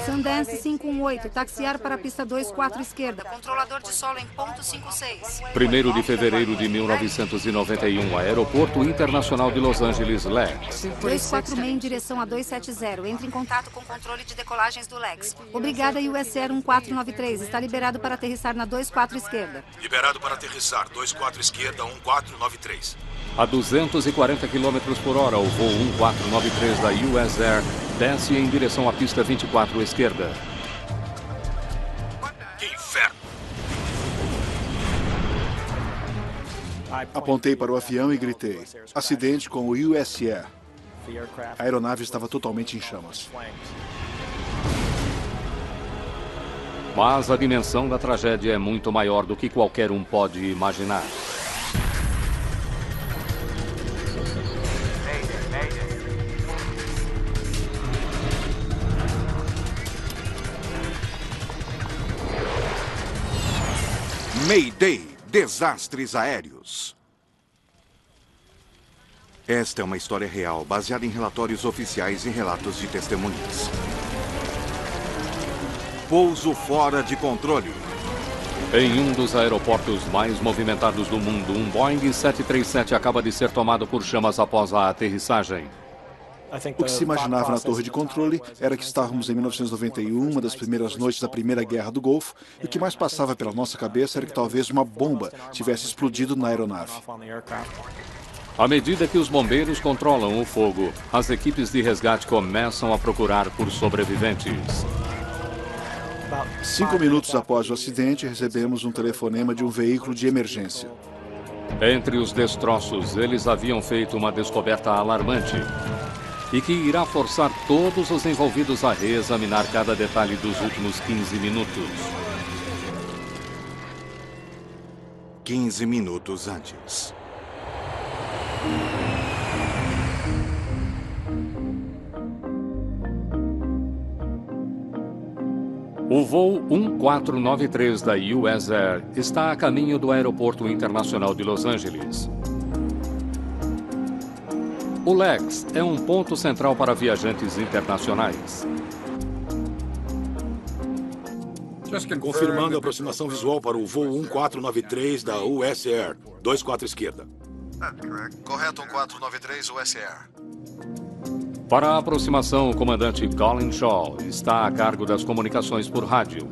Sundance 518, taxiar para a pista 24 esquerda, controlador de solo em ponto 56. 1º de fevereiro de 1991, Aeroporto Internacional de Los Angeles, LAX. 246 em direção a 270, entre em contato com o controle de decolagens do LAX. Obrigada, US Air 1493, está liberado para aterrissar na 24 esquerda. Liberado para aterrissar, 24 esquerda, 1493. A 240 km por hora, o voo 1493 da US Air desce em direção à pista 24 esquerda. Que inferno! Apontei para o avião e gritei: acidente com o US Air. A aeronave estava totalmente em chamas. Mas a dimensão da tragédia é muito maior do que qualquer um pode imaginar. Mayday, desastres aéreos. Esta é uma história real, baseada em relatórios oficiais e relatos de testemunhas. Pouso fora de controle. Em um dos aeroportos mais movimentados do mundo, um Boeing 737 acaba de ser tomado por chamas após a aterrissagem. O que se imaginava na torre de controle era que estávamos em 1991, uma das primeiras noites da Primeira Guerra do Golfo, e o que mais passava pela nossa cabeça era que talvez uma bomba tivesse explodido na aeronave. À medida que os bombeiros controlam o fogo, as equipes de resgate começam a procurar por sobreviventes. 5 minutos após o acidente, recebemos um telefonema de um veículo de emergência. Entre os destroços, eles haviam feito uma descoberta alarmante e que irá forçar todos os envolvidos a reexaminar cada detalhe dos últimos 15 minutos. 15 minutos antes. O voo 1493 da US Air está a caminho do Aeroporto Internacional de Los Angeles. O LAX é um ponto central para viajantes internacionais. Confirmando a aproximação visual para o voo 1493 da US Air, 24 esquerda. Correto, 1493 US Air. Para a aproximação, o comandante Colin Shaw está a cargo das comunicações por rádio.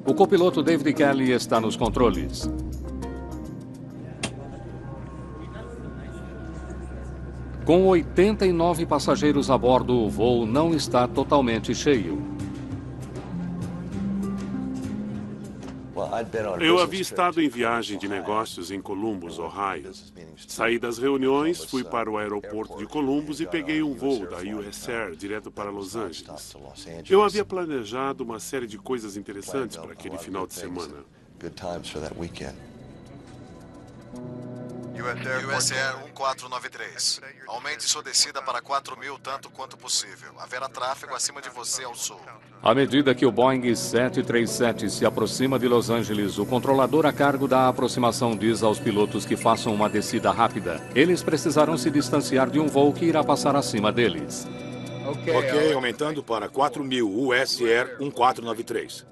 O copiloto David Kelly está nos controles. Com 89 passageiros a bordo, o voo não está totalmente cheio. Eu havia estado em viagem de negócios em Columbus, Ohio. Saí das reuniões, fui para o aeroporto de Columbus e peguei um voo da US Air direto para Los Angeles. Eu havia planejado uma série de coisas interessantes para aquele final de semana. US Air 1493. Aumente sua descida para 4.000 tanto quanto possível. Haverá tráfego acima de você ao sul. À medida que o Boeing 737 se aproxima de Los Angeles, o controlador a cargo da aproximação diz aos pilotos que façam uma descida rápida. Eles precisarão se distanciar de um voo que irá passar acima deles. Ok, aumentando para 4.000 US Air 1493.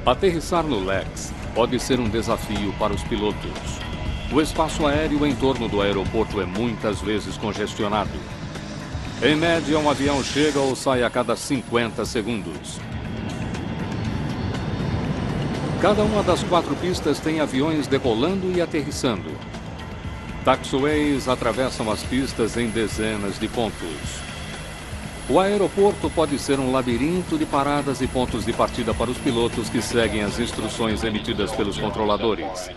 Aterrissar no LAX pode ser um desafio para os pilotos. O espaço aéreo em torno do aeroporto é muitas vezes congestionado. Em média, um avião chega ou sai a cada 50 segundos. Cada uma das 4 pistas tem aviões decolando e aterrissando. Taxiways atravessam as pistas em dezenas de pontos. O aeroporto pode ser um labirinto de paradas e pontos de partida para os pilotos que seguem as instruções emitidas pelos controladores.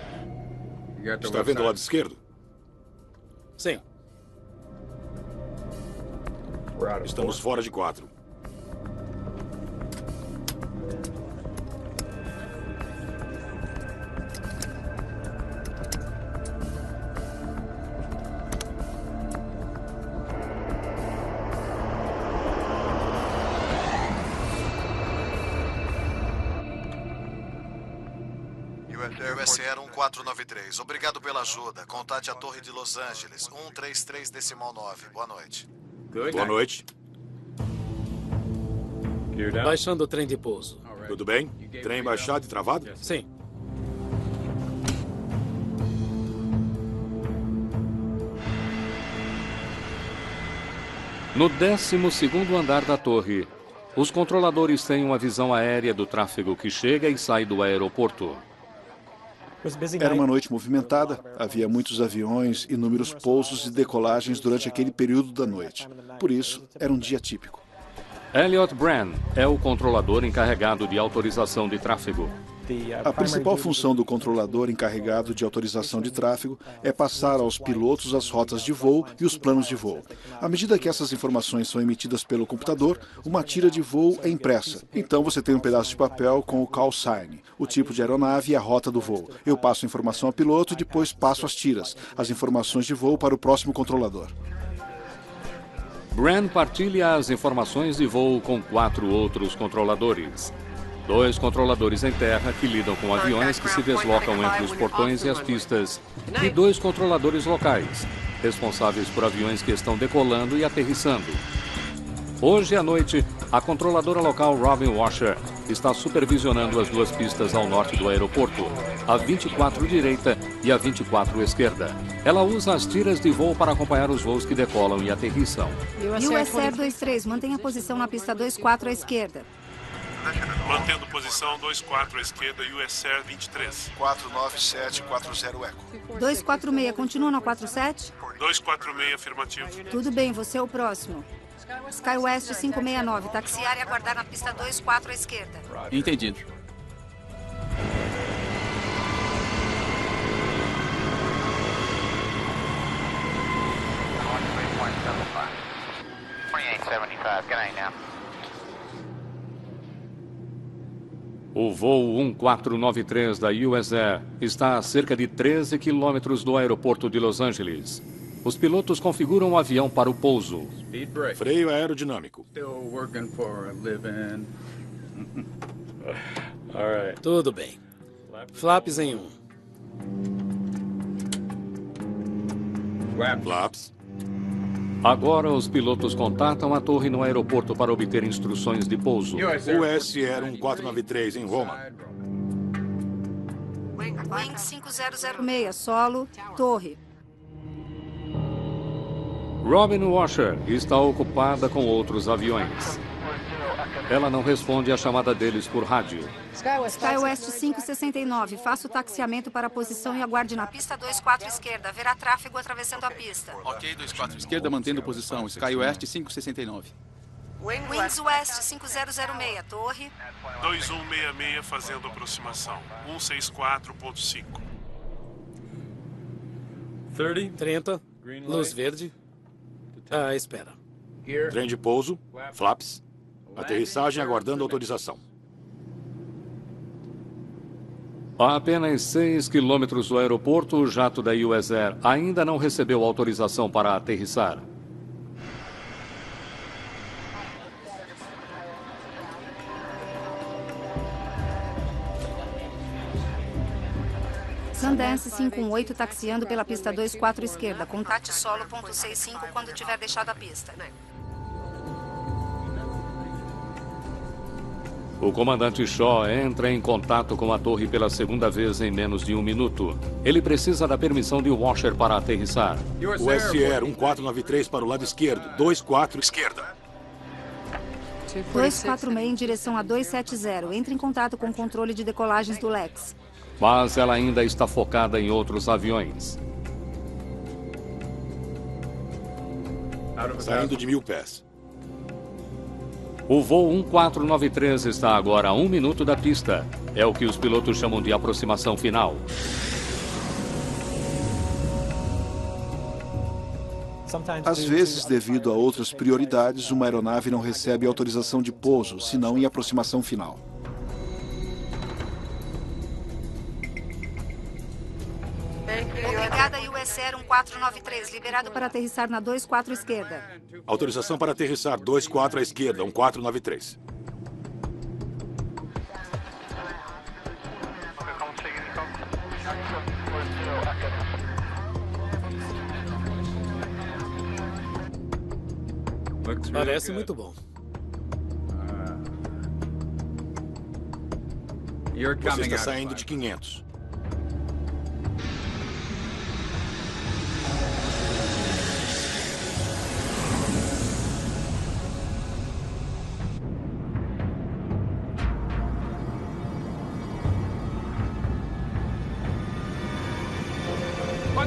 Está vendo o lado esquerdo? Sim. Estamos fora de 4. US Air 1493. Obrigado pela ajuda. Contate a Torre de Los Angeles. 133,9. Boa noite. Boa noite. Baixando o trem de pouso. Tudo bem? Trem baixado e travado? Sim. No 12º andar da torre, os controladores têm uma visão aérea do tráfego que chega e sai do aeroporto. Era uma noite movimentada, havia muitos aviões, inúmeros pousos e decolagens durante aquele período da noite. Por isso, era um dia típico. Elliot Brand é o controlador encarregado de autorização de tráfego. A principal função do controlador encarregado de autorização de tráfego é passar aos pilotos as rotas de voo e os planos de voo. À medida que essas informações são emitidas pelo computador, uma tira de voo é impressa. Então você tem um pedaço de papel com o call sign, o tipo de aeronave e a rota do voo. Eu passo a informação ao piloto e depois passo as tiras, as informações de voo para o próximo controlador. Brand partilha as informações de voo com 4 outros controladores. 2 controladores em terra que lidam com aviões que se deslocam entre os portões e as pistas. E 2 controladores locais, responsáveis por aviões que estão decolando e aterrissando. Hoje à noite, a controladora local Robin Washer está supervisionando as 2 pistas ao norte do aeroporto, a 24 direita e a 24 esquerda. Ela usa as tiras de voo para acompanhar os voos que decolam e aterrissam. USR 23, mantenha a posição na pista 24 à esquerda. Mantendo posição 24 à esquerda, USR 23. 49740 Eco. 246, continua na 47? 246, afirmativo. Tudo bem, você é o próximo. SkyWest 569, taxiar e aguardar na pista 24 à esquerda. Entendido. O voo 1493 da US Air está a cerca de 13 quilômetros do aeroporto de Los Angeles. Os pilotos configuram o avião para o pouso. Freio aerodinâmico. Tudo bem. Flaps em 1. Flaps. Agora os pilotos contatam a torre no aeroporto para obter instruções de pouso. USR 1493 em Roma. Wing 5006, solo, torre. Robin Washer está ocupada com outros aviões. Ela não responde à chamada deles por rádio. SkyWest 569, faça o taxiamento para a posição e aguarde na pista 24 esquerda. Haverá tráfego atravessando a pista. Ok, 24 esquerda, mantendo posição. SkyWest 569. Wings West 5006, torre. 2166 fazendo aproximação. 164.5. 30. Luz verde. Ah, espera. Trem de pouso. Flaps. Aterrissagem aguardando autorização. A apenas 6 quilômetros do aeroporto, o jato da US Air ainda não recebeu autorização para aterrissar. Sundance 518, taxiando pela pista 24 esquerda. Contate solo .65 quando tiver deixado a pista. O comandante Shaw entra em contato com a torre pela segunda vez em menos de 1 minuto. Ele precisa da permissão de Washer para aterrissar. USR 1493 para o lado esquerdo. 24 esquerda. 246 em direção a 270. Entre em contato com o controle de decolagens do Lex. Mas ela ainda está focada em outros aviões. Saindo de 1000 pés. O voo 1493 está agora a 1 minuto da pista. É o que os pilotos chamam de aproximação final. Às vezes, devido a outras prioridades, uma aeronave não recebe autorização de pouso, senão em aproximação final. Obrigada, USR 1493. Liberado para aterrissar na 24 esquerda. Autorização para aterrissar 24 à esquerda, 1493. Parece muito bom. Você está saindo de 500.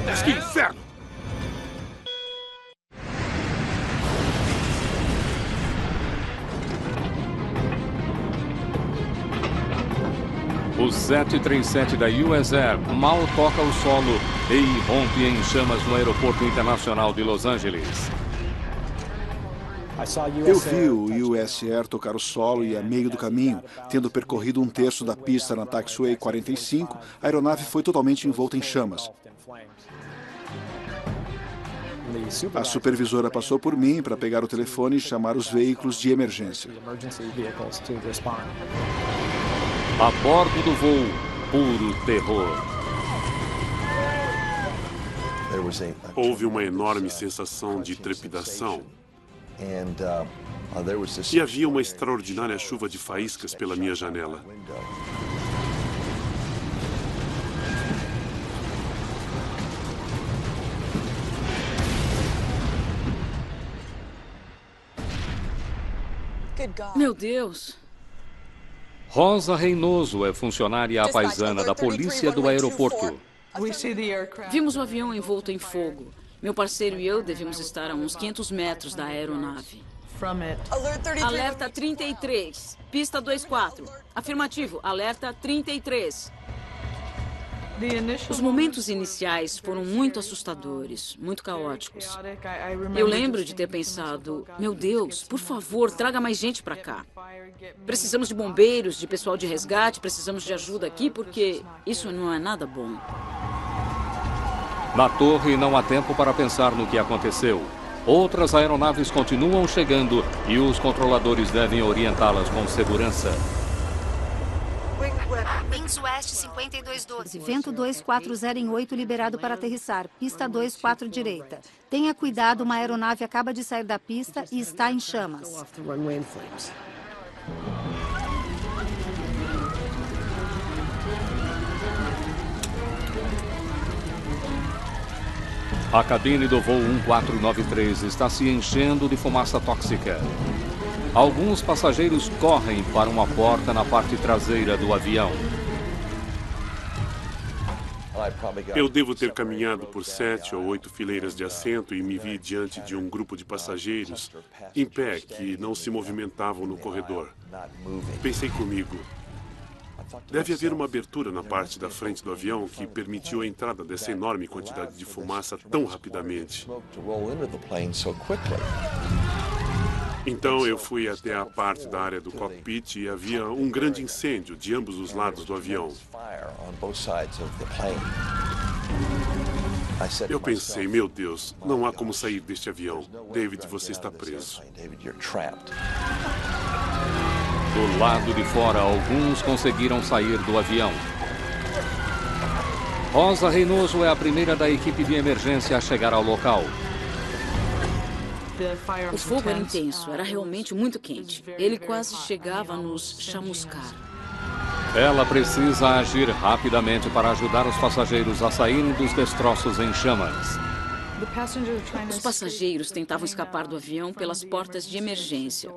Mas que inferno! O 737 da US Air mal toca o solo e irrompe em chamas no Aeroporto Internacional de Los Angeles. Eu vi o US Air tocar o solo e, a meio do caminho, tendo percorrido um terço da pista na Taxiway 45, a aeronave foi totalmente envolta em chamas. A supervisora passou por mim para pegar o telefone e chamar os veículos de emergência. A bordo do voo, puro terror. Houve uma enorme sensação de trepidação. E havia uma extraordinária chuva de faíscas pela minha janela. Meu Deus! Rosa Reynoso é funcionária apaisana da polícia do aeroporto. Vimos o avião envolto em fogo. Meu parceiro e eu devemos estar a uns 500 metros da aeronave. Alerta 33. Pista 24. Afirmativo. Alerta 33. Os momentos iniciais foram muito assustadores, muito caóticos. Eu lembro de ter pensado, meu Deus, por favor, traga mais gente para cá. Precisamos de bombeiros, de pessoal de resgate, precisamos de ajuda aqui, porque isso não é nada bom. Na torre não há tempo para pensar no que aconteceu. Outras aeronaves continuam chegando e os controladores devem orientá-las com segurança. Winds West 5212, vento 240 em 8 liberado para aterrissar, pista 24 direita. Tenha cuidado, uma aeronave acaba de sair da pista e está em chamas. A cabine do voo 1493 está se enchendo de fumaça tóxica. Alguns passageiros correm para uma porta na parte traseira do avião. Eu devo ter caminhado por 7 ou 8 fileiras de assento e me vi diante de um grupo de passageiros em pé que não se movimentavam no corredor. Pensei comigo, deve haver uma abertura na parte da frente do avião que permitiu a entrada dessa enorme quantidade de fumaça tão rapidamente. Então eu fui até a parte da área do cockpit e havia um grande incêndio de ambos os lados do avião. Eu pensei, meu Deus, não há como sair deste avião. David, você está preso. Do lado de fora, alguns conseguiram sair do avião. Rosa Reynoso é a primeira da equipe de emergência a chegar ao local. O fogo era intenso, era realmente muito quente. Ele quase chegava a nos chamuscar. Ela precisa agir rapidamente para ajudar os passageiros a saírem dos destroços em chamas. Os passageiros tentavam escapar do avião pelas portas de emergência.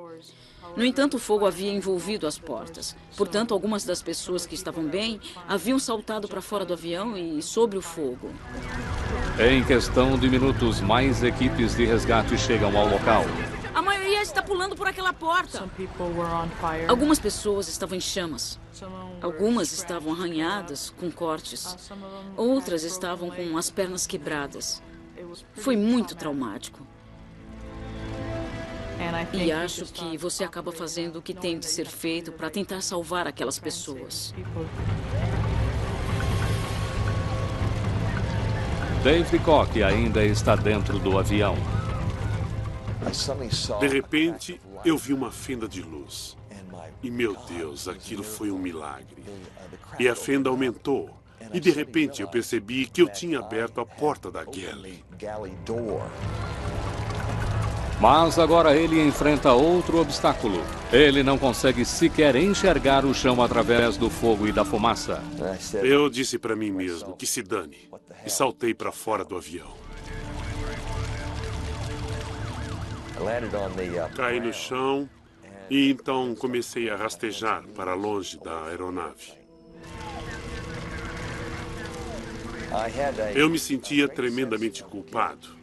No entanto, o fogo havia envolvido as portas. Portanto, algumas das pessoas que estavam bem haviam saltado para fora do avião e sobre o fogo. Em questão de minutos, mais equipes de resgate chegam ao local. A maioria está pulando por aquela porta. Algumas pessoas estavam em chamas. Algumas estavam arranhadas, com cortes. Outras estavam com as pernas quebradas. Foi muito traumático. E acho que você acaba fazendo o que tem de ser feito para tentar salvar aquelas pessoas. David Koch ainda está dentro do avião. De repente, eu vi uma fenda de luz. E, meu Deus, aquilo foi um milagre. E a fenda aumentou. E de repente eu percebi que eu tinha aberto a porta da galley. Mas agora ele enfrenta outro obstáculo. Ele não consegue sequer enxergar o chão através do fogo e da fumaça. Eu disse para mim mesmo que se dane e saltei para fora do avião. Caí no chão e então comecei a rastejar para longe da aeronave. Eu me sentia tremendamente culpado.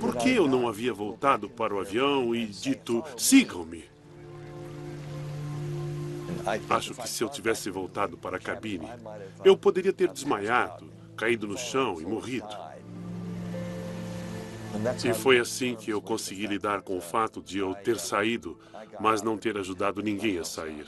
Por que eu não havia voltado para o avião e dito, sigam-me? Acho que se eu tivesse voltado para a cabine, eu poderia ter desmaiado, caído no chão e morrido. E foi assim que eu consegui lidar com o fato de eu ter saído, mas não ter ajudado ninguém a sair.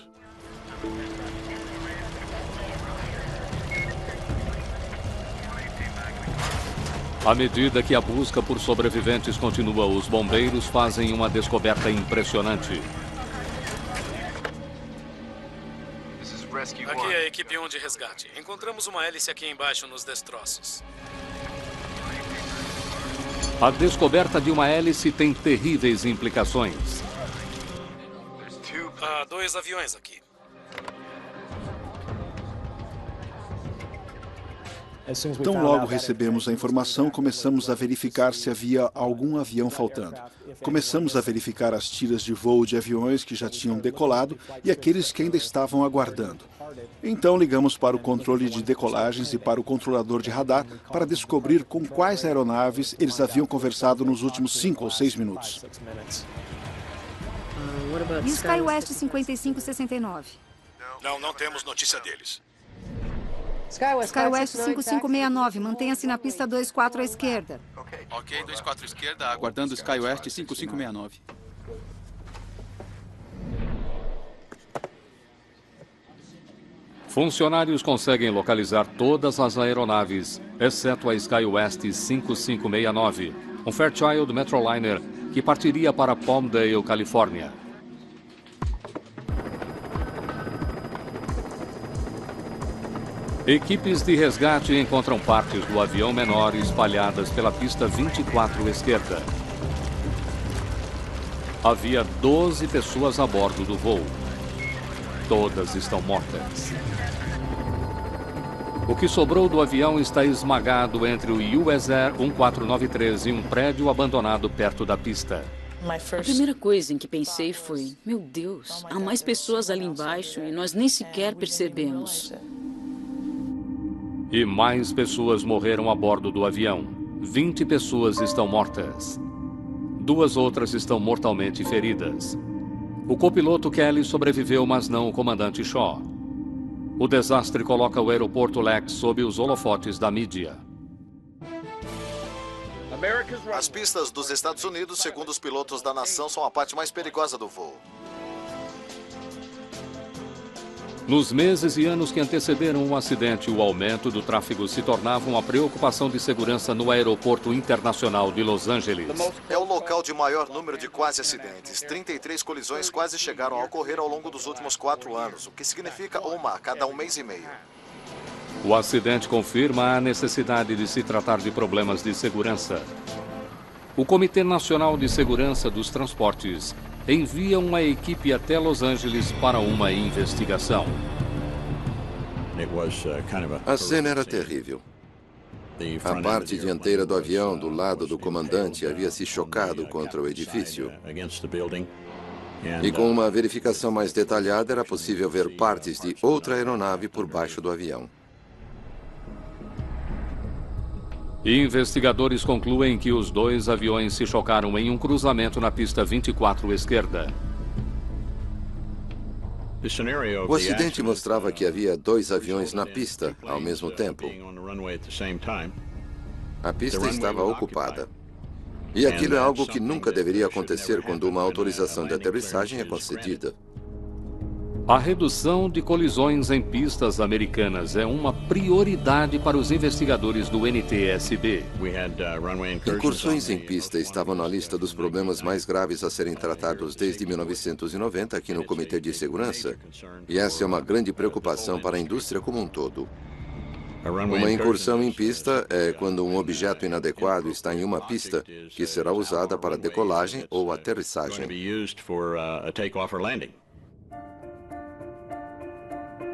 À medida que a busca por sobreviventes continua, os bombeiros fazem uma descoberta impressionante. Aqui é a equipe 1 de resgate. Encontramos uma hélice aqui embaixo nos destroços. A descoberta de uma hélice tem terríveis implicações. Há 2 aviões aqui. Tão logo recebemos a informação, começamos a verificar se havia algum avião faltando. Começamos a verificar as tiras de voo de aviões que já tinham decolado e aqueles que ainda estavam aguardando. Então ligamos para o controle de decolagens e para o controlador de radar para descobrir com quais aeronaves eles haviam conversado nos últimos 5 ou 6 minutos. E o SkyWest 5569? Não temos notícia deles. SkyWest 5569, mantenha-se na pista 24 à esquerda. Ok, 24 à esquerda, aguardando SkyWest 5569. Funcionários conseguem localizar todas as aeronaves, exceto a SkyWest 5569, um Fairchild Metroliner que partiria para Palmdale, Califórnia. Equipes de resgate encontram partes do avião menor espalhadas pela pista 24 esquerda. Havia 12 pessoas a bordo do voo. Todas estão mortas. O que sobrou do avião está esmagado entre o US Air 1493 e um prédio abandonado perto da pista. A primeira coisa em que pensei foi, meu Deus, há mais pessoas ali embaixo e nós nem sequer percebemos. E mais pessoas morreram a bordo do avião. 20 pessoas estão mortas. 2 outras estão mortalmente feridas. O copiloto Kelly sobreviveu, mas não o comandante Shaw. O desastre coloca o aeroporto Lex sob os holofotes da mídia. As pistas dos Estados Unidos, segundo os pilotos da nação, são a parte mais perigosa do voo. Nos meses e anos que antecederam o acidente, o aumento do tráfego se tornava uma preocupação de segurança no Aeroporto Internacional de Los Angeles. É o local de maior número de quase acidentes. 33 colisões quase chegaram a ocorrer ao longo dos últimos 4 anos, o que significa uma a cada 1 mês e meio. O acidente confirma a necessidade de se tratar de problemas de segurança. O Comitê Nacional de Segurança dos Transportes envia uma equipe até Los Angeles para uma investigação. A cena era terrível. A parte dianteira do avião, do lado do comandante, havia se chocado contra o edifício. E com uma verificação mais detalhada, era possível ver partes de outra aeronave por baixo do avião. Investigadores concluem que os 2 aviões se chocaram em um cruzamento na pista 24 esquerda. O acidente mostrava que havia 2 aviões na pista ao mesmo tempo. A pista estava ocupada. E aquilo é algo que nunca deveria acontecer quando uma autorização de aterrissagem é concedida. A redução de colisões em pistas americanas é uma prioridade para os investigadores do NTSB. Incursões em pista estavam na lista dos problemas mais graves a serem tratados desde 1990 aqui no Comitê de Segurança. E essa é uma grande preocupação para a indústria como um todo. Uma incursão em pista é quando um objeto inadequado está em uma pista que será usada para decolagem ou aterrissagem.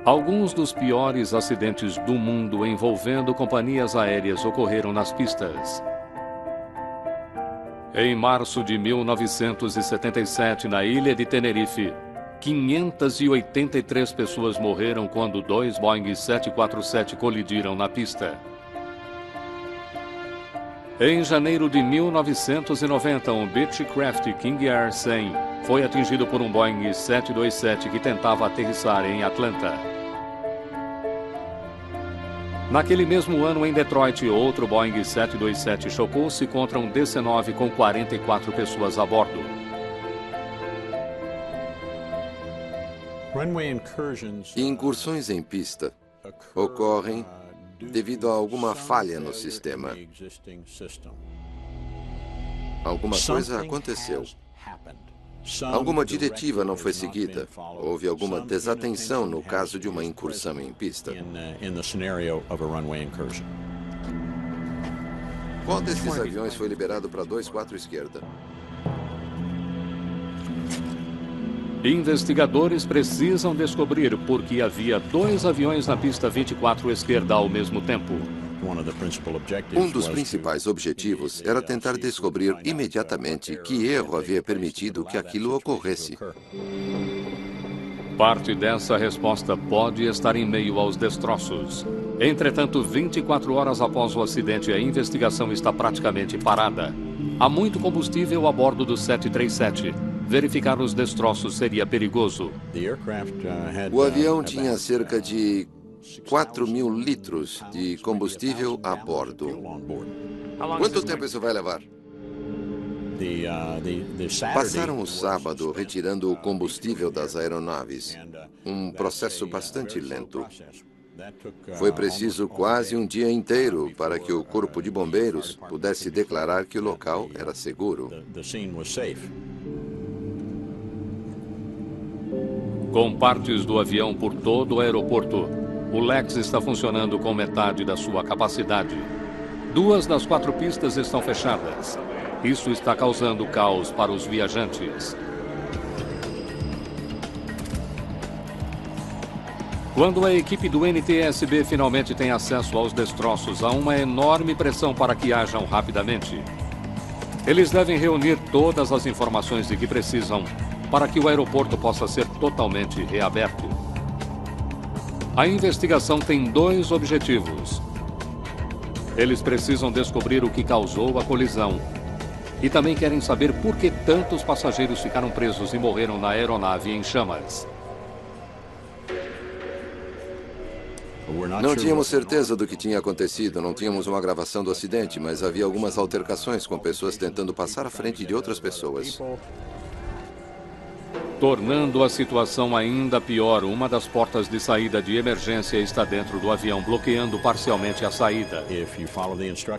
Alguns dos piores acidentes do mundo envolvendo companhias aéreas ocorreram nas pistas. Em março de 1977, na ilha de Tenerife, 583 pessoas morreram quando 2 Boeing 747 colidiram na pista. Em janeiro de 1990, um Beechcraft King Air 100 foi atingido por um Boeing 727 que tentava aterrissar em Atlanta. Naquele mesmo ano, em Detroit, outro Boeing 727 chocou-se contra um DC-9 com 44 pessoas a bordo. Incursões em pista ocorrem devido a alguma falha no sistema. Alguma coisa aconteceu. Alguma diretiva não foi seguida. Houve alguma desatenção no caso de uma incursão em pista. Qual desses aviões foi liberado para 24 esquerda? Investigadores precisam descobrir por que havia 2 aviões na pista 24 esquerda ao mesmo tempo. Um dos principais objetivos era tentar descobrir imediatamente que erro havia permitido que aquilo ocorresse. Parte dessa resposta pode estar em meio aos destroços. Entretanto, 24 horas após o acidente, a investigação está praticamente parada. Há muito combustível a bordo do 737. Verificar os destroços seria perigoso. O avião tinha cerca de 4.000 litros de combustível a bordo. Quanto tempo isso vai levar? Passaram o sábado retirando o combustível das aeronaves. Um processo bastante lento. Foi preciso quase um dia inteiro para que o corpo de bombeiros pudesse declarar que o local era seguro. Com partes do avião por todo o aeroporto, o LAX está funcionando com metade da sua capacidade. 2 das 4 pistas estão fechadas. Isso está causando caos para os viajantes. Quando a equipe do NTSB finalmente tem acesso aos destroços, há uma enorme pressão para que ajam rapidamente. Eles devem reunir todas as informações de que precisam para que o aeroporto possa ser totalmente reaberto. A investigação tem 2 objetivos. Eles precisam descobrir o que causou a colisão e também querem saber por que tantos passageiros ficaram presos e morreram na aeronave em chamas. Não tínhamos certeza do que tinha acontecido, não tínhamos uma gravação do acidente, mas havia algumas altercações com pessoas tentando passar à frente de outras pessoas. Tornando a situação ainda pior, uma das portas de saída de emergência está dentro do avião, bloqueando parcialmente a saída.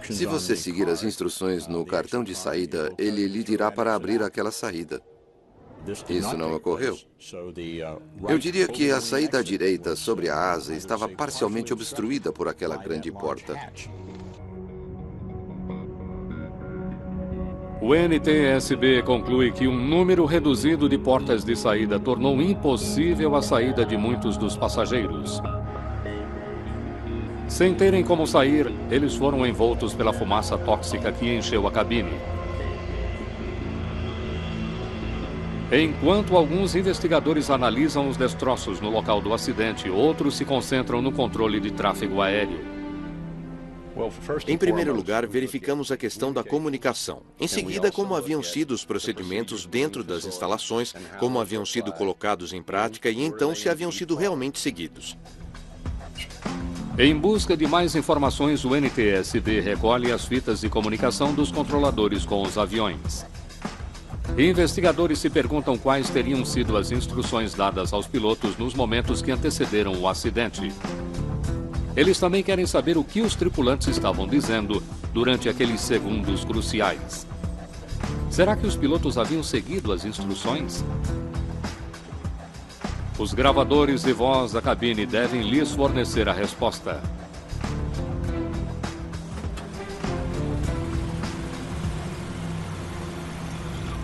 Se você seguir as instruções no cartão de saída, ele lhe dirá para abrir aquela saída. Isso não ocorreu. Eu diria que a saída à direita sobre a asa estava parcialmente obstruída por aquela grande porta. O NTSB conclui que um número reduzido de portas de saída tornou impossível a saída de muitos dos passageiros. Sem terem como sair, eles foram envoltos pela fumaça tóxica que encheu a cabine. Enquanto alguns investigadores analisam os destroços no local do acidente, outros se concentram no controle de tráfego aéreo. Em primeiro lugar, verificamos a questão da comunicação. Em seguida, como haviam sido os procedimentos dentro das instalações, como haviam sido colocados em prática e então se haviam sido realmente seguidos. Em busca de mais informações, o NTSB recolhe as fitas de comunicação dos controladores com os aviões. Investigadores se perguntam quais teriam sido as instruções dadas aos pilotos nos momentos que antecederam o acidente. Eles também querem saber o que os tripulantes estavam dizendo durante aqueles segundos cruciais. Será que os pilotos haviam seguido as instruções? Os gravadores de voz da cabine devem lhes fornecer a resposta.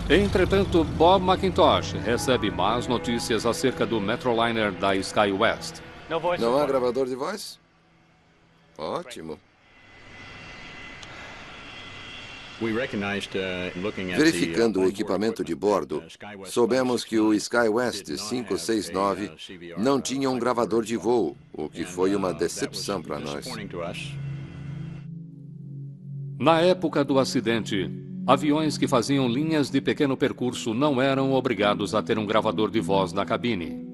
Entretanto, Bob McIntosh recebe más notícias acerca do Metroliner da SkyWest. Não há gravador de voz? Ótimo. Verificando o equipamento de bordo, soubemos que o SkyWest 569 não tinha um gravador de voo, o que foi uma decepção para nós. Na época do acidente, aviões que faziam linhas de pequeno percurso não eram obrigados a ter um gravador de voz na cabine.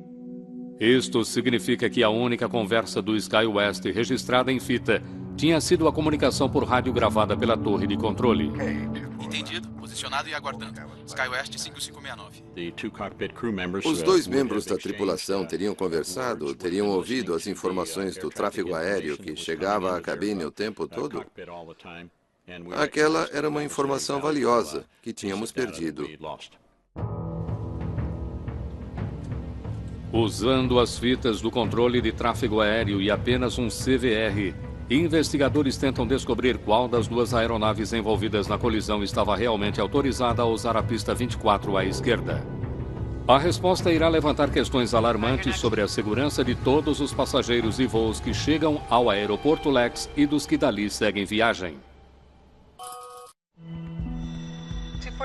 Isto significa que a única conversa do SkyWest registrada em fita tinha sido a comunicação por rádio gravada pela torre de controle. Entendido. Posicionado e aguardando. SkyWest 5569. Os dois membros da tripulação teriam conversado, teriam ouvido as informações do tráfego aéreo que chegava à cabine o tempo todo? Aquela era uma informação valiosa que tínhamos perdido. Usando as fitas do controle de tráfego aéreo e apenas um CVR, investigadores tentam descobrir qual das duas aeronaves envolvidas na colisão estava realmente autorizada a usar a pista 24 à esquerda. A resposta irá levantar questões alarmantes sobre a segurança de todos os passageiros e voos que chegam ao aeroporto Lex e dos que dali seguem viagem.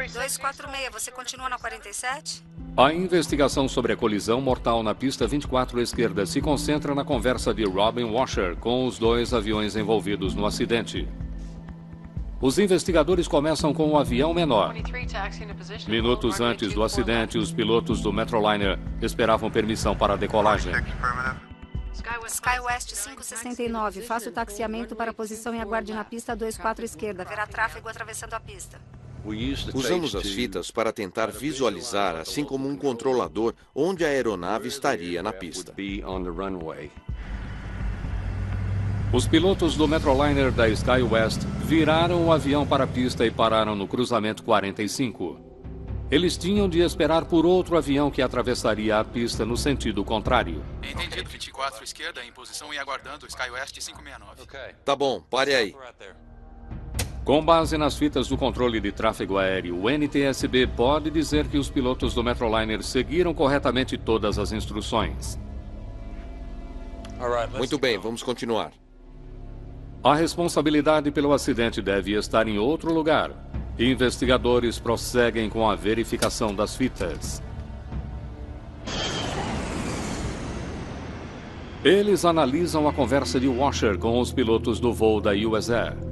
246, você continua na 47? A investigação sobre a colisão mortal na pista 24 à esquerda se concentra na conversa de Robin Washer com os dois aviões envolvidos no acidente. Os investigadores começam com um avião menor. Minutos antes do acidente, os pilotos do Metroliner esperavam permissão para a decolagem. SkyWest 569, faça o taxiamento para a posição e aguarde na pista 24 à esquerda. Verá tráfego atravessando a pista. Usamos as fitas para tentar visualizar, assim como um controlador, onde a aeronave estaria na pista. Os pilotos do Metroliner da SkyWest viraram o avião para a pista e pararam no cruzamento 45. Eles tinham de esperar por outro avião que atravessaria a pista no sentido contrário. Entendido. 24 à esquerda, em posição e aguardando. SkyWest 569. Tá bom, pare aí. Com base nas fitas do controle de tráfego aéreo, o NTSB pode dizer que os pilotos do Metroliner seguiram corretamente todas as instruções. Muito bem, vamos continuar. A responsabilidade pelo acidente deve estar em outro lugar. Investigadores prosseguem com a verificação das fitas. Eles analisam a conversa de Washer com os pilotos do voo da US Air.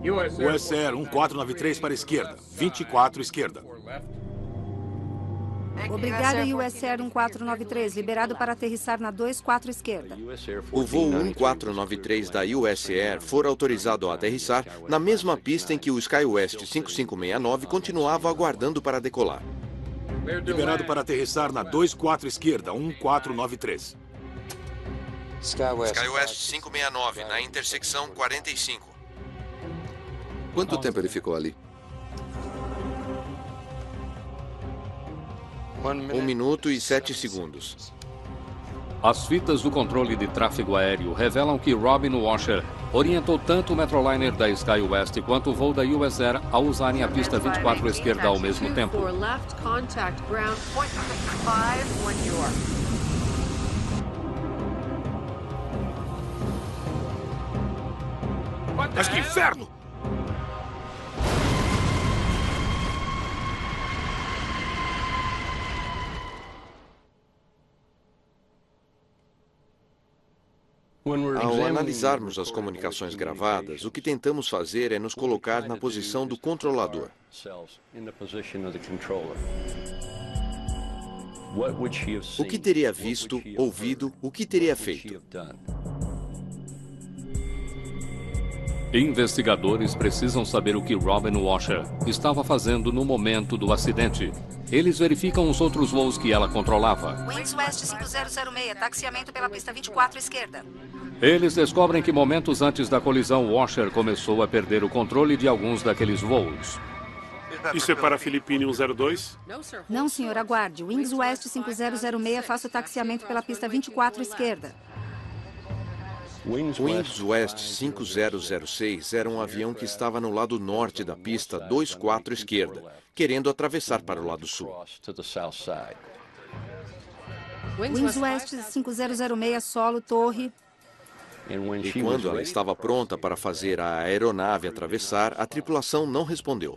US Air 1493 para a esquerda, 24 esquerda. Obrigada, US Air 1493, liberado para aterrissar na 24 esquerda. O voo 1493 da US Air foi autorizado a aterrissar na mesma pista em que o SkyWest 5569 continuava aguardando para decolar. Liberado para aterrissar na 24 esquerda, 1493. SkyWest 569, na intersecção 45. Quanto tempo ele ficou ali? 1 minuto e 7 segundos. As fitas do controle de tráfego aéreo revelam que Robin Washer orientou tanto o Metroliner da SkyWest quanto o voo da US Air a usarem a pista 24 à esquerda ao mesmo tempo. Mas que inferno! Ao analisarmos as comunicações gravadas, o que tentamos fazer é nos colocar na posição do controlador. O que teria visto, ouvido, o que teria feito? Investigadores precisam saber o que Robin Washer estava fazendo no momento do acidente. Eles verificam os outros voos que ela controlava. Wings West 5006, taxiamento pela pista 24 esquerda. Eles descobrem que momentos antes da colisão, Washer começou a perder o controle de alguns daqueles voos. Isso é para Philippine 102? Não, senhor, aguarde. Wings West 5006, faça o taxiamento pela pista 24 esquerda. Wings West 5006 era um avião que estava no lado norte da pista 24 esquerda, querendo atravessar para o lado sul. Wings West 5006 solo, torre. E quando ela estava pronta para fazer a aeronave atravessar, a tripulação não respondeu.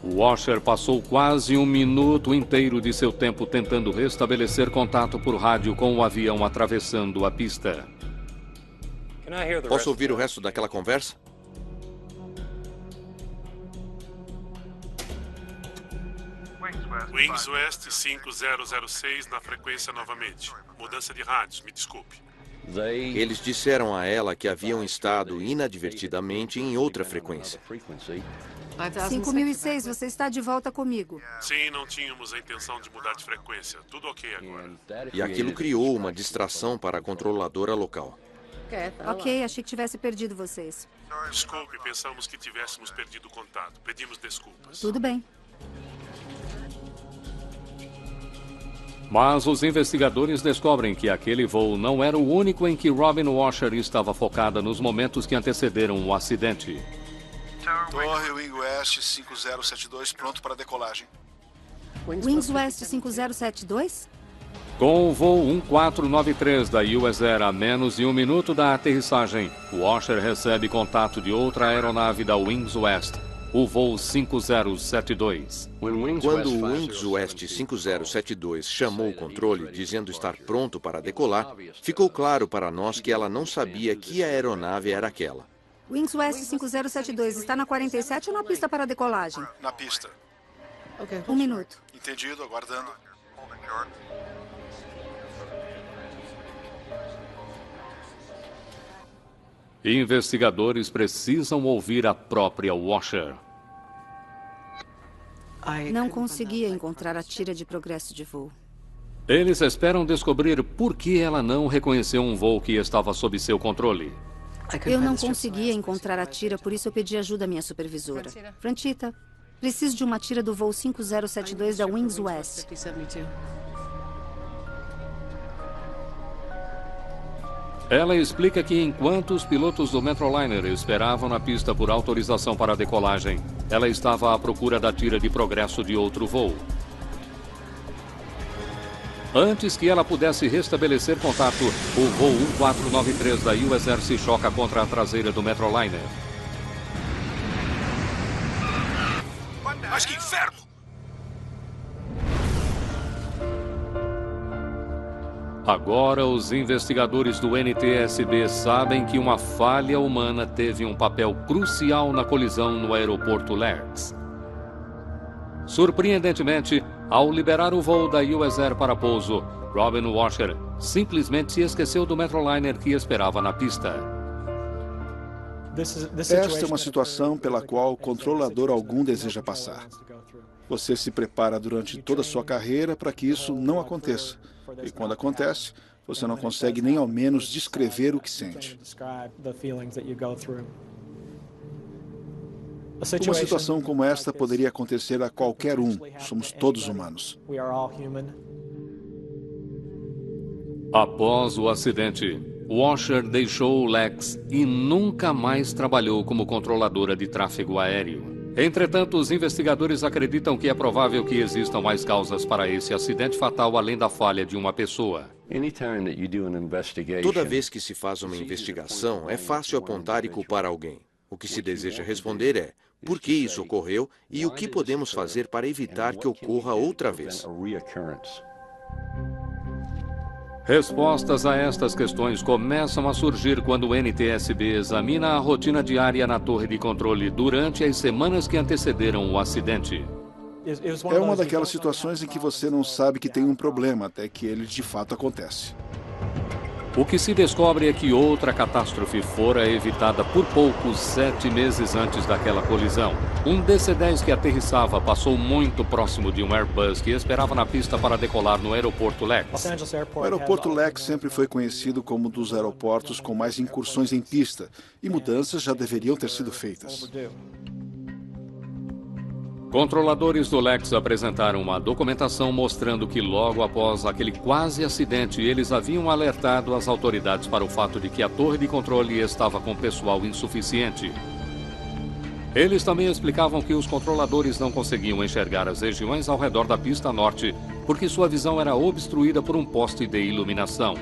Washer passou quase um minuto inteiro de seu tempo tentando restabelecer contato por rádio com o avião atravessando a pista. Posso ouvir o resto daquela conversa? Wings West 5006 na frequência novamente. Mudança de rádios, me desculpe. Eles disseram a ela que haviam estado inadvertidamente em outra frequência. 5006, você está de volta comigo. Sim, não tínhamos a intenção de mudar de frequência. Tudo ok agora. E aquilo criou uma distração para a controladora local. Ok, achei que tivesse perdido vocês. Desculpe, pensamos que tivéssemos perdido o contato. Pedimos desculpas. Tudo bem. Mas os investigadores descobrem que aquele voo não era o único em que Robin Washer estava focada nos momentos que antecederam o acidente. Torre Wing West 5072, pronto para decolagem. Wings West 5072? Com o voo 1493 da US Air a menos de um minuto da aterrissagem, Washer recebe contato de outra aeronave da Wings West, o voo 5072. Quando o Wings West 5072 chamou o controle, dizendo estar pronto para decolar, ficou claro para nós que ela não sabia que aeronave era aquela. Wings West 5072 está na 47 ou na pista para decolagem? Na pista. Um minuto. Entendido, aguardando. Investigadores precisam ouvir a própria Washer. Não conseguia encontrar a tira de progresso de voo. Eles esperam descobrir por que ela não reconheceu um voo que estava sob seu controle. Eu não conseguia encontrar a tira, por isso eu pedi ajuda à minha supervisora. Frantita, preciso de uma tira do voo 5072 da Wings West. Ela explica que enquanto os pilotos do Metroliner esperavam na pista por autorização para a decolagem, ela estava à procura da tira de progresso de outro voo. Antes que ela pudesse restabelecer contato, o voo 1493 da US Air se choca contra a traseira do Metroliner. Mas que inferno! Agora, os investigadores do NTSB sabem que uma falha humana teve um papel crucial na colisão no aeroporto LAX. Surpreendentemente, ao liberar o voo da US Air para pouso, Robin Washer simplesmente se esqueceu do Metroliner que esperava na pista. Esta é uma situação pela qual controlador algum deseja passar. Você se prepara durante toda a sua carreira para que isso não aconteça. E quando acontece, você não consegue nem ao menos descrever o que sente. Uma situação como esta poderia acontecer a qualquer um. Somos todos humanos. Após o acidente, Washer deixou o LAX e nunca mais trabalhou como controladora de tráfego aéreo. Entretanto, os investigadores acreditam que é provável que existam mais causas para esse acidente fatal além da falha de uma pessoa. Toda vez que se faz uma investigação, é fácil apontar e culpar alguém. O que se deseja responder é: por que isso ocorreu e o que podemos fazer para evitar que ocorra outra vez? Respostas a estas questões começam a surgir quando o NTSB examina a rotina diária na torre de controle durante as semanas que antecederam o acidente. É uma daquelas situações em que você não sabe que tem um problema até que ele de fato acontece. O que se descobre é que outra catástrofe fora evitada por pouco 7 meses antes daquela colisão. Um DC-10 que aterrissava passou muito próximo de um Airbus que esperava na pista para decolar no aeroporto LAX. O aeroporto LAX sempre foi conhecido como um dos aeroportos com mais incursões em pista, e mudanças já deveriam ter sido feitas. Controladores do Lex apresentaram uma documentação mostrando que logo após aquele quase acidente, eles haviam alertado as autoridades para o fato de que a torre de controle estava com pessoal insuficiente. Eles também explicavam que os controladores não conseguiam enxergar as regiões ao redor da pista norte porque sua visão era obstruída por um poste de iluminação.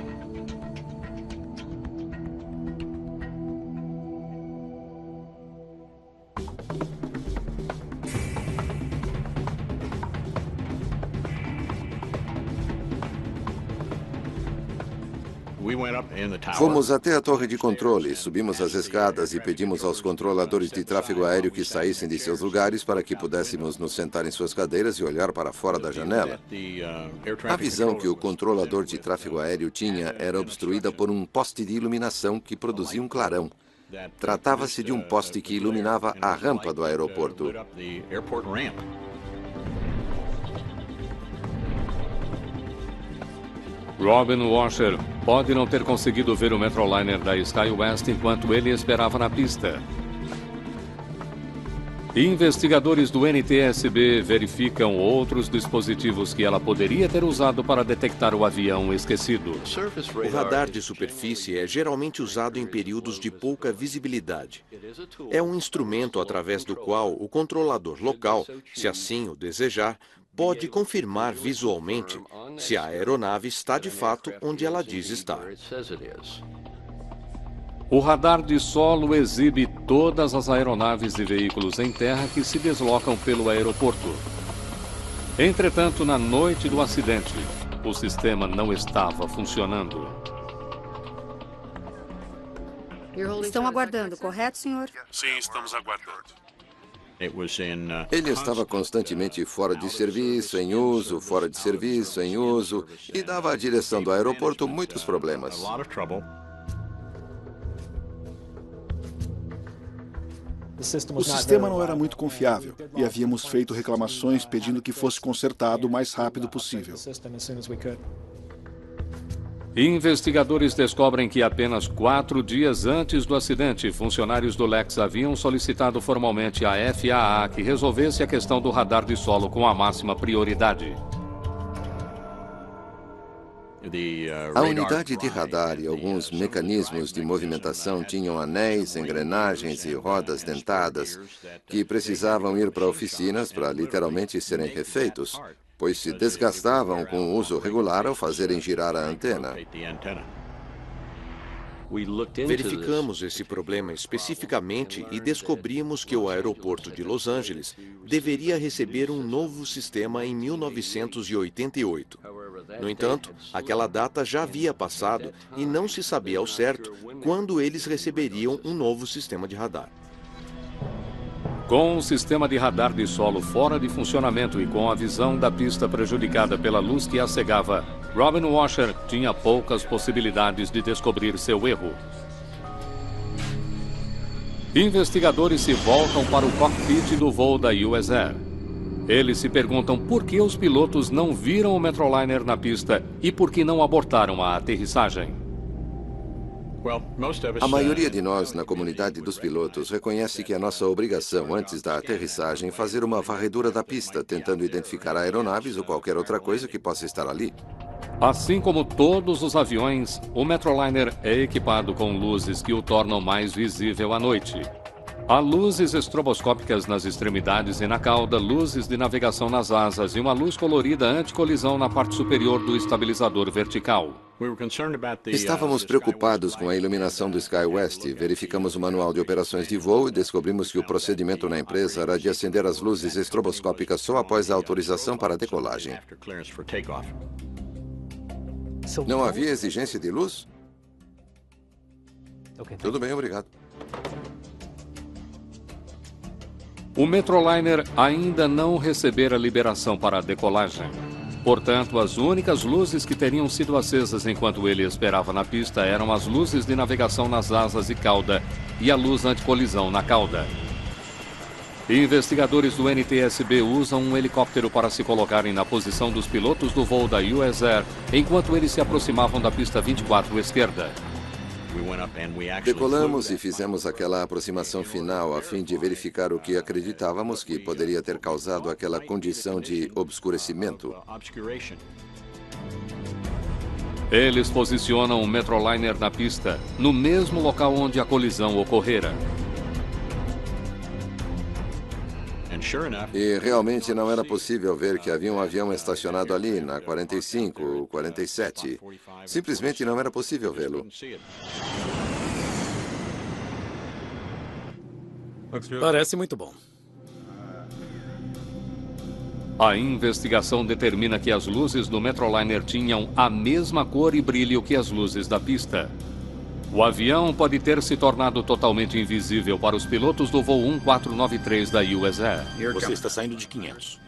Fomos até a torre de controle, subimos as escadas e pedimos aos controladores de tráfego aéreo que saíssem de seus lugares para que pudéssemos nos sentar em suas cadeiras e olhar para fora da janela. A visão que o controlador de tráfego aéreo tinha era obstruída por um poste de iluminação que produzia um clarão. Tratava-se de um poste que iluminava a rampa do aeroporto. Robin Washer pode não ter conseguido ver o Metroliner da SkyWest enquanto ele esperava na pista. Investigadores do NTSB verificam outros dispositivos que ela poderia ter usado para detectar o avião esquecido. O radar de superfície é geralmente usado em períodos de pouca visibilidade. É um instrumento através do qual o controlador local, se assim o desejar, pode confirmar visualmente se a aeronave está de fato onde ela diz estar. O radar de solo exibe todas as aeronaves e veículos em terra que se deslocam pelo aeroporto. Entretanto, na noite do acidente, o sistema não estava funcionando. Estão aguardando, correto, senhor? Sim, estamos aguardando. Ele estava constantemente fora de serviço, em uso, fora de serviço, em uso, e dava à direção do aeroporto muitos problemas. O sistema não era muito confiável e havíamos feito reclamações pedindo que fosse consertado o mais rápido possível. Investigadores descobrem que apenas 4 dias antes do acidente, funcionários do Lex haviam solicitado formalmente à FAA que resolvesse a questão do radar de solo com a máxima prioridade. A unidade de radar e alguns mecanismos de movimentação tinham anéis, engrenagens e rodas dentadas que precisavam ir para oficinas para literalmente serem refeitos, pois se desgastavam com o uso regular ao fazerem girar a antena. Verificamos esse problema especificamente e descobrimos que o aeroporto de Los Angeles deveria receber um novo sistema em 1988. No entanto, aquela data já havia passado e não se sabia ao certo quando eles receberiam um novo sistema de radar. Com o sistema de radar de solo fora de funcionamento e com a visão da pista prejudicada pela luz que a cegava, Robin Washer tinha poucas possibilidades de descobrir seu erro. Investigadores se voltam para o cockpit do voo da US Air. Eles se perguntam por que os pilotos não viram o Metroliner na pista e por que não abortaram a aterrissagem. A maioria de nós na comunidade dos pilotos reconhece que é nossa obrigação, antes da aterrissagem, fazer uma varredura da pista, tentando identificar aeronaves ou qualquer outra coisa que possa estar ali. Assim como todos os aviões, o Metroliner é equipado com luzes que o tornam mais visível à noite. Há luzes estroboscópicas nas extremidades e na cauda, luzes de navegação nas asas e uma luz colorida anti-colisão na parte superior do estabilizador vertical. Estávamos preocupados com a iluminação do SkyWest. Verificamos o manual de operações de voo e descobrimos que o procedimento na empresa era de acender as luzes estroboscópicas só após a autorização para a decolagem. Não havia exigência de luz? Tudo bem, obrigado. O Metroliner ainda não recebera liberação para a decolagem. Portanto, as únicas luzes que teriam sido acesas enquanto ele esperava na pista eram as luzes de navegação nas asas e cauda e a luz anticolisão na cauda. Investigadores do NTSB usam um helicóptero para se colocarem na posição dos pilotos do voo da US Air enquanto eles se aproximavam da pista 24 esquerda. Decolamos e fizemos aquela aproximação final a fim de verificar o que acreditávamos que poderia ter causado aquela condição de obscurecimento. Eles posicionam o Metroliner na pista, no mesmo local onde a colisão ocorrera. E realmente não era possível ver que havia um avião estacionado ali, na 45, 47. Simplesmente não era possível vê-lo. Parece muito bom. A investigação determina que as luzes do Metroliner tinham a mesma cor e brilho que as luzes da pista. O avião pode ter se tornado totalmente invisível para os pilotos do voo 1493 da US Air. Você está saindo de 500.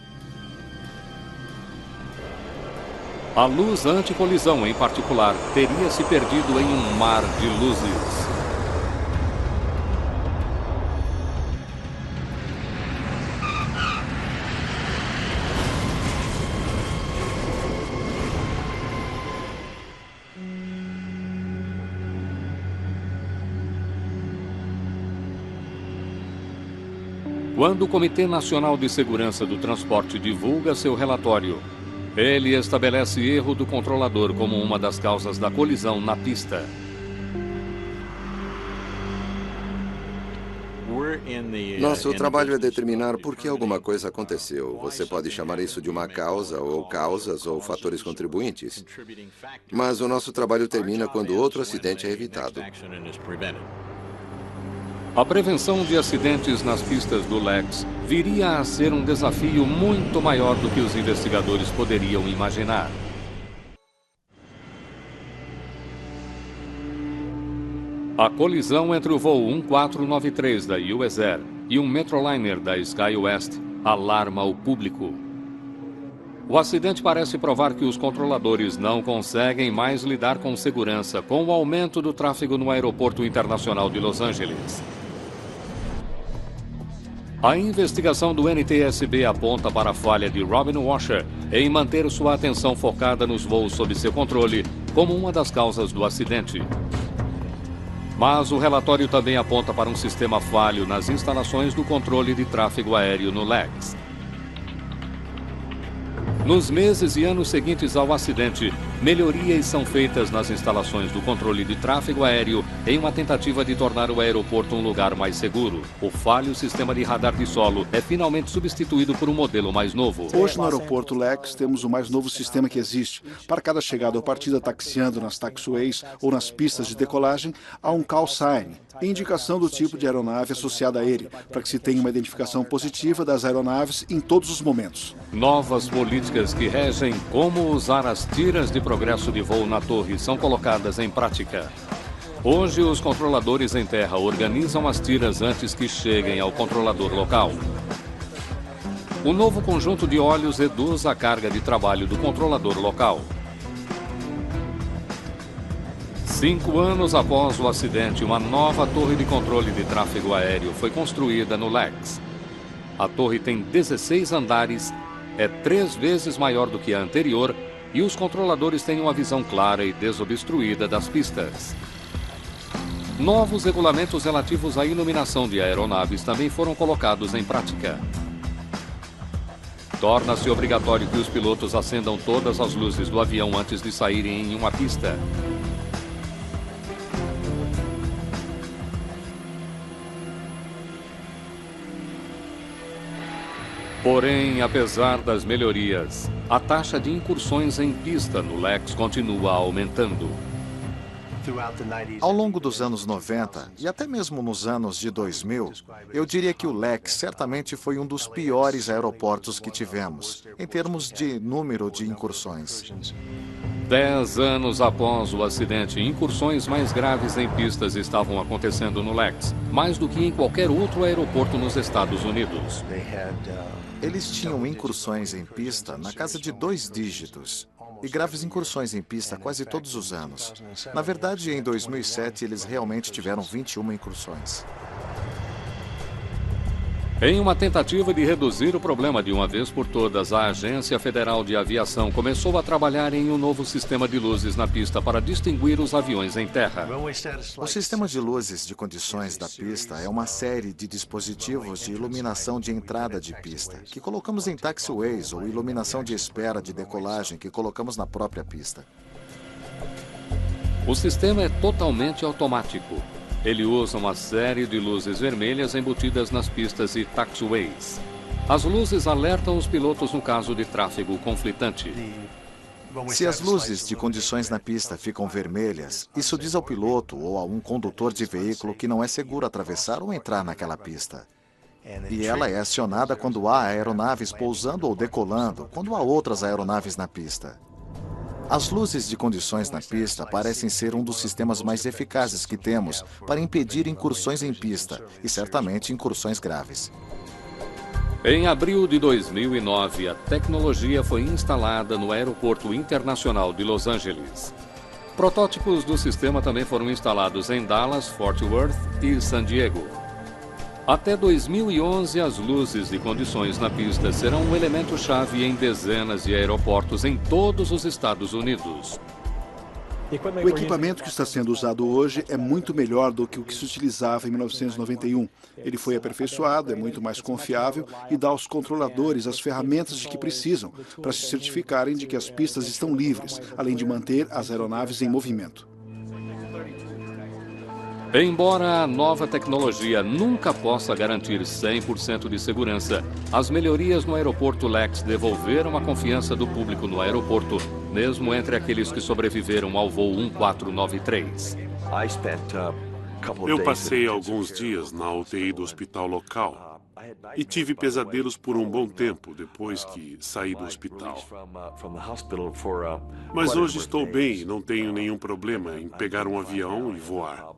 A luz anticolisão, em particular, teria se perdido em um mar de luzes. Quando o Comitê Nacional de Segurança do Transporte divulga seu relatório, ele estabelece erro do controlador como uma das causas da colisão na pista. Nosso trabalho é determinar por que alguma coisa aconteceu. Você pode chamar isso de uma causa, ou causas, ou fatores contribuintes. Mas o nosso trabalho termina quando outro acidente é evitado. A prevenção de acidentes nas pistas do LEX viria a ser um desafio muito maior do que os investigadores poderiam imaginar. A colisão entre o voo 1493 da US Air e um Metroliner da SkyWest alarma o público. O acidente parece provar que os controladores não conseguem mais lidar com segurança com o aumento do tráfego no Aeroporto Internacional de Los Angeles. A investigação do NTSB aponta para a falha de Robin Washer em manter sua atenção focada nos voos sob seu controle como uma das causas do acidente. Mas o relatório também aponta para um sistema falho nas instalações do controle de tráfego aéreo no LEX. Nos meses e anos seguintes ao acidente, melhorias são feitas nas instalações do controle de tráfego aéreo em uma tentativa de tornar o aeroporto um lugar mais seguro. O falho sistema de radar de solo é finalmente substituído por um modelo mais novo. Hoje no aeroporto LEX temos o mais novo sistema que existe. Para cada chegada ou partida taxiando nas taxiways ou nas pistas de decolagem, há um call sign, indicação do tipo de aeronave associada a ele, para que se tenha uma identificação positiva das aeronaves em todos os momentos. Novas políticas que regem como usar as tiras de progresso de voo na torre são colocadas em prática. Hoje, os controladores em terra organizam as tiras antes que cheguem ao controlador local. O novo conjunto de olhos reduz a carga de trabalho do controlador local. 5 anos após o acidente, uma nova torre de controle de tráfego aéreo foi construída no LEX. A torre tem 16 andares, é 3 vezes maior do que a anterior e os controladores têm uma visão clara e desobstruída das pistas. Novos regulamentos relativos à iluminação de aeronaves também foram colocados em prática. Torna-se obrigatório que os pilotos acendam todas as luzes do avião antes de saírem em uma pista. Porém, apesar das melhorias, a taxa de incursões em pista no LEX continua aumentando. Ao longo dos anos 90 e até mesmo nos anos de 2000, eu diria que o LEX certamente foi um dos piores aeroportos que tivemos, em termos de número de incursões. 10 anos após o acidente, incursões mais graves em pistas estavam acontecendo no LEX, mais do que em qualquer outro aeroporto nos Estados Unidos. Eles tinham incursões em pista na casa de 2 dígitos e graves incursões em pista quase todos os anos. Na verdade, em 2007, eles realmente tiveram 21 incursões. Em uma tentativa de reduzir o problema de uma vez por todas, a Agência Federal de Aviação começou a trabalhar em um novo sistema de luzes na pista para distinguir os aviões em terra. O sistema de luzes de condições da pista é uma série de dispositivos de iluminação de entrada de pista, que colocamos em taxiways, ou iluminação de espera de decolagem, que colocamos na própria pista. O sistema é totalmente automático. Ele usa uma série de luzes vermelhas embutidas nas pistas e taxiways. As luzes alertam os pilotos no caso de tráfego conflitante. Se as luzes de condições na pista ficam vermelhas, isso diz ao piloto ou a um condutor de veículo que não é seguro atravessar ou entrar naquela pista. E ela é acionada quando há aeronaves pousando ou decolando, quando há outras aeronaves na pista. As luzes de condições na pista parecem ser um dos sistemas mais eficazes que temos para impedir incursões em pista, e certamente incursões graves. Em abril de 2009, a tecnologia foi instalada no Aeroporto Internacional de Los Angeles. Protótipos do sistema também foram instalados em Dallas, Fort Worth e San Diego. Até 2011, as luzes de condições na pista serão um elemento-chave em dezenas de aeroportos em todos os Estados Unidos. O equipamento que está sendo usado hoje é muito melhor do que o que se utilizava em 1991. Ele foi aperfeiçoado, é muito mais confiável e dá aos controladores as ferramentas de que precisam para se certificarem de que as pistas estão livres, além de manter as aeronaves em movimento. Embora a nova tecnologia nunca possa garantir 100% de segurança, as melhorias no aeroporto LAX devolveram a confiança do público no aeroporto, mesmo entre aqueles que sobreviveram ao voo 1493. Eu passei alguns dias na UTI do hospital local e tive pesadelos por um bom tempo depois que saí do hospital. Mas hoje estou bem e não tenho nenhum problema em pegar um avião e voar.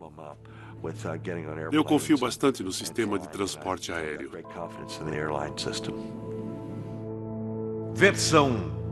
Eu confio bastante no sistema de transporte aéreo. Versão